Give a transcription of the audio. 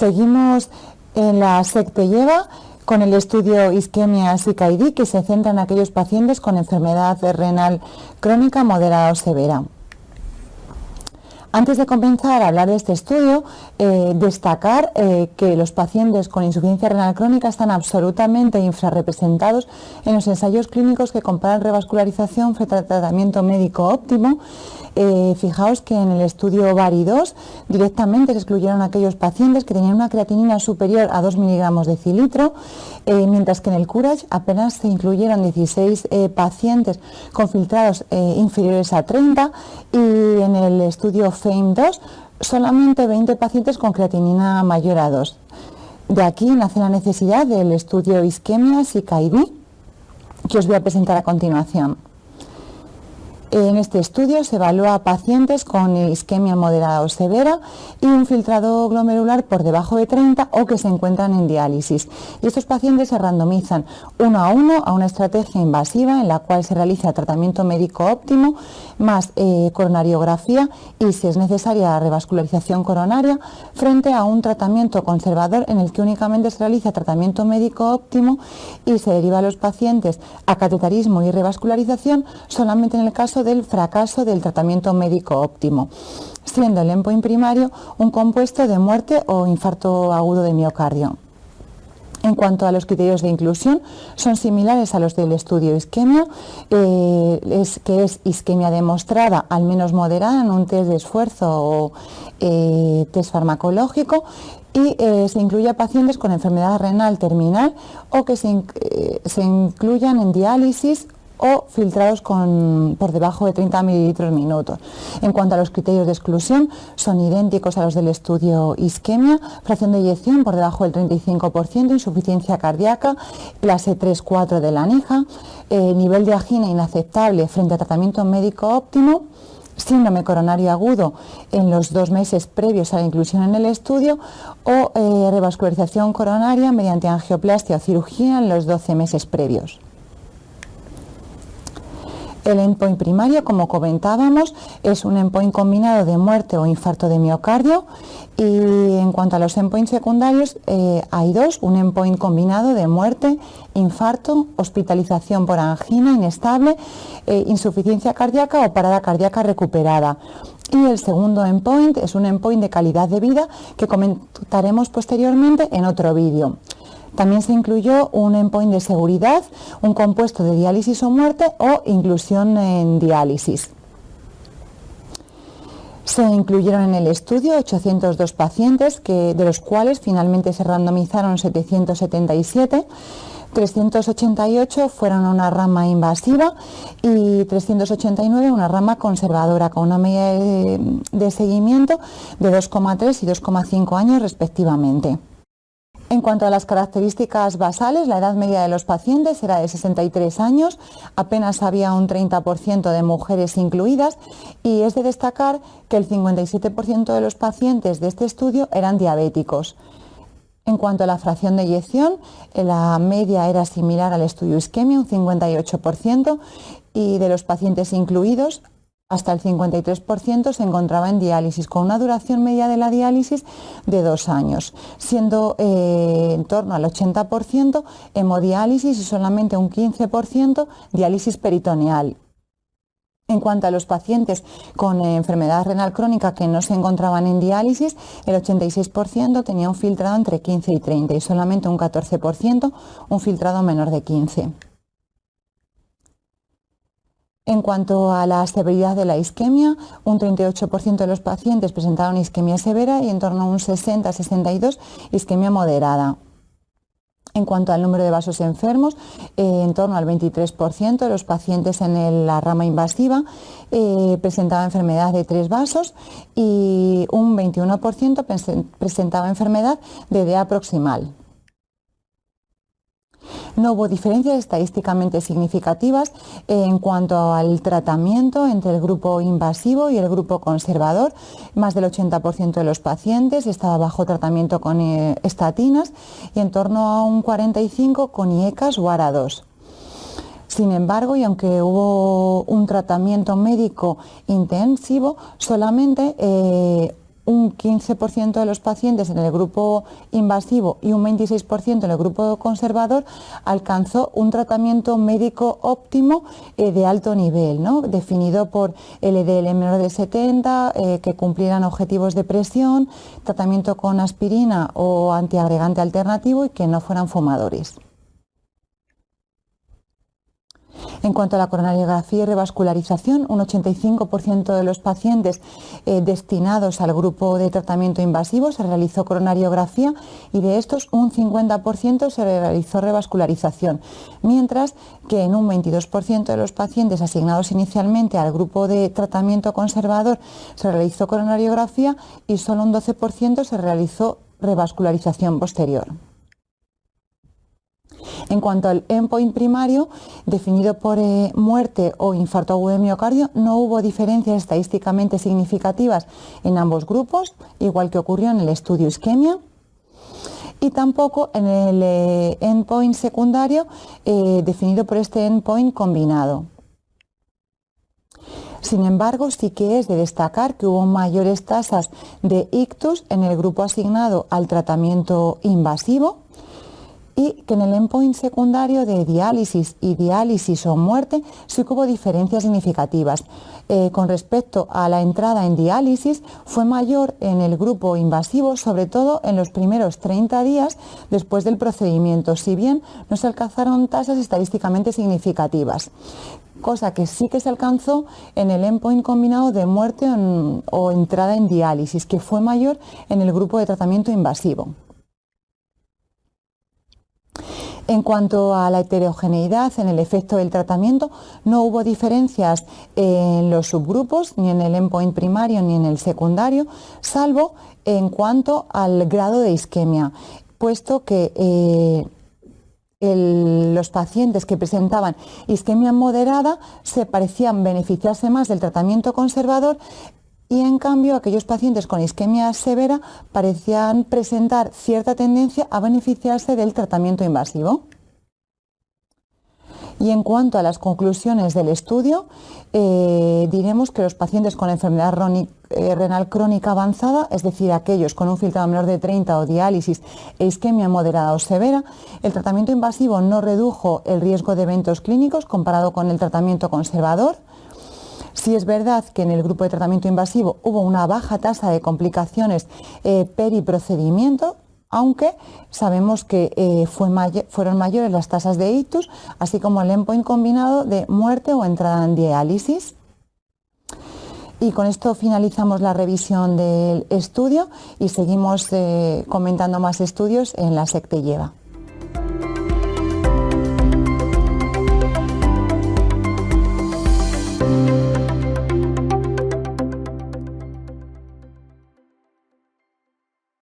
Seguimos en la secta lleva con el estudio Isquemia CKD, que se centra en aquellos pacientes con enfermedad renal crónica moderada o severa. Antes de comenzar a hablar de este estudio, destacar que los pacientes con insuficiencia renal crónica están absolutamente infrarrepresentados en los ensayos clínicos que comparan revascularización frente al tratamiento médico óptimo. Fijaos que en el estudio VARI2 directamente se excluyeron aquellos pacientes que tenían una creatinina superior a 2 miligramos de decilitro, mientras que en el COURAGE apenas se incluyeron 16 pacientes con filtrados inferiores a 30 y en el estudio FAME2 solamente 20 pacientes con creatinina mayor a 2. De aquí nace la necesidad del estudio Isquemia CKD, que os voy a presentar a continuación. En este estudio se evalúa a pacientes con isquemia moderada o severa y un filtrado glomerular por debajo de 30 o que se encuentran en diálisis. Y estos pacientes se randomizan uno a uno a una estrategia invasiva en la cual se realiza tratamiento médico óptimo más coronariografía y, si es necesaria, revascularización coronaria frente a un tratamiento conservador en el que únicamente se realiza tratamiento médico óptimo y se deriva a los pacientes a cateterismo y revascularización solamente en el caso del fracaso del tratamiento médico óptimo, siendo el endpoint primario un compuesto de muerte o infarto agudo de miocardio. En cuanto a los criterios de inclusión, son similares a los del estudio Isquemia, que es isquemia demostrada, al menos moderada, en un test de esfuerzo o test farmacológico, y se incluye a pacientes con enfermedad renal terminal o que se incluyan en diálisis o filtrados por debajo de 30 mililitros minuto. En cuanto a los criterios de exclusión, son idénticos a los del estudio Isquemia: fracción de eyección por debajo del 35%, insuficiencia cardíaca, clase 3-4 de la NIJA, nivel de angina inaceptable frente a tratamiento médico óptimo, síndrome coronario agudo en los 2 meses previos a la inclusión en el estudio o revascularización coronaria mediante angioplastia o cirugía en los 12 meses previos. El endpoint primario, como comentábamos, es un endpoint combinado de muerte o infarto de miocardio, y en cuanto a los endpoints secundarios hay dos: un endpoint combinado de muerte, infarto, hospitalización por angina inestable, insuficiencia cardíaca o parada cardíaca recuperada. Y el segundo endpoint es un endpoint de calidad de vida que comentaremos posteriormente en otro vídeo. También se incluyó un endpoint de seguridad, un compuesto de diálisis o muerte o inclusión en diálisis. Se incluyeron en el estudio 802 pacientes, de los cuales finalmente se randomizaron 777. 388 fueron a una rama invasiva y 389 una rama conservadora, con una media de seguimiento de 2,3 y 2,5 años respectivamente. En cuanto a las características basales, la edad media de los pacientes era de 63 años, apenas había un 30% de mujeres incluidas, y es de destacar que el 57% de los pacientes de este estudio eran diabéticos. En cuanto a la fracción de eyección, la media era similar al estudio Isquemia, un 58%, y de los pacientes incluidos, hasta el 53% se encontraba en diálisis, con una duración media de la diálisis de 2 años, siendo en torno al 80% hemodiálisis y solamente un 15% diálisis peritoneal. En cuanto a los pacientes con enfermedad renal crónica que no se encontraban en diálisis, el 86% tenía un filtrado entre 15 y 30 y solamente un 14% un filtrado menor de 15. En cuanto a la severidad de la isquemia, un 38% de los pacientes presentaron isquemia severa y en torno a un 60-62% isquemia moderada. En cuanto al número de vasos enfermos, en torno al 23% de los pacientes en la rama invasiva presentaba enfermedad de 3 vasos y un 21% presentaba enfermedad de DEA proximal. No hubo diferencias estadísticamente significativas en cuanto al tratamiento entre el grupo invasivo y el grupo conservador. Más del 80% de los pacientes estaba bajo tratamiento con estatinas y en torno a un 45% con IECAS o ARA2. Sin embargo, y aunque hubo un tratamiento médico intensivo, solamente un 15% de los pacientes en el grupo invasivo y un 26% en el grupo conservador alcanzó un tratamiento médico óptimo de alto nivel, ¿no? Definido por LDL menor de 70, que cumplieran objetivos de presión, tratamiento con aspirina o antiagregante alternativo y que no fueran fumadores. En cuanto a la coronariografía y revascularización, un 85% de los pacientes destinados al grupo de tratamiento invasivo se realizó coronariografía y de estos un 50% se realizó revascularización, mientras que en un 22% de los pacientes asignados inicialmente al grupo de tratamiento conservador se realizó coronariografía y solo un 12% se realizó revascularización posterior. En cuanto al endpoint primario, definido por muerte o infarto agudo de miocardio, no hubo diferencias estadísticamente significativas en ambos grupos, igual que ocurrió en el estudio isquemia, y tampoco en el endpoint secundario definido por este endpoint combinado. Sin embargo, sí que es de destacar que hubo mayores tasas de ictus en el grupo asignado al tratamiento invasivo, y que en el endpoint secundario de diálisis y diálisis o muerte sí que hubo diferencias significativas. Con respecto a la entrada en diálisis, fue mayor en el grupo invasivo, sobre todo en los primeros 30 días después del procedimiento, si bien no se alcanzaron tasas estadísticamente significativas, cosa que sí que se alcanzó en el endpoint combinado de muerte o entrada en diálisis, que fue mayor en el grupo de tratamiento invasivo. En cuanto a la heterogeneidad en el efecto del tratamiento, no hubo diferencias en los subgrupos, ni en el endpoint primario ni en el secundario, salvo en cuanto al grado de isquemia, puesto que los pacientes que presentaban isquemia moderada se parecían beneficiarse más del tratamiento conservador, y en cambio aquellos pacientes con isquemia severa parecían presentar cierta tendencia a beneficiarse del tratamiento invasivo. Y en cuanto a las conclusiones del estudio, diremos que los pacientes con enfermedad renal crónica avanzada, es decir, aquellos con un filtrado menor de 30 o diálisis e isquemia moderada o severa, el tratamiento invasivo no redujo el riesgo de eventos clínicos comparado con el tratamiento conservador. Sí es verdad que en el grupo de tratamiento invasivo hubo una baja tasa de complicaciones periprocedimiento, aunque sabemos que fueron mayores las tasas de ictus, así como el endpoint combinado de muerte o entrada en diálisis. Y con esto finalizamos la revisión del estudio y seguimos comentando más estudios en la SECTE lleva.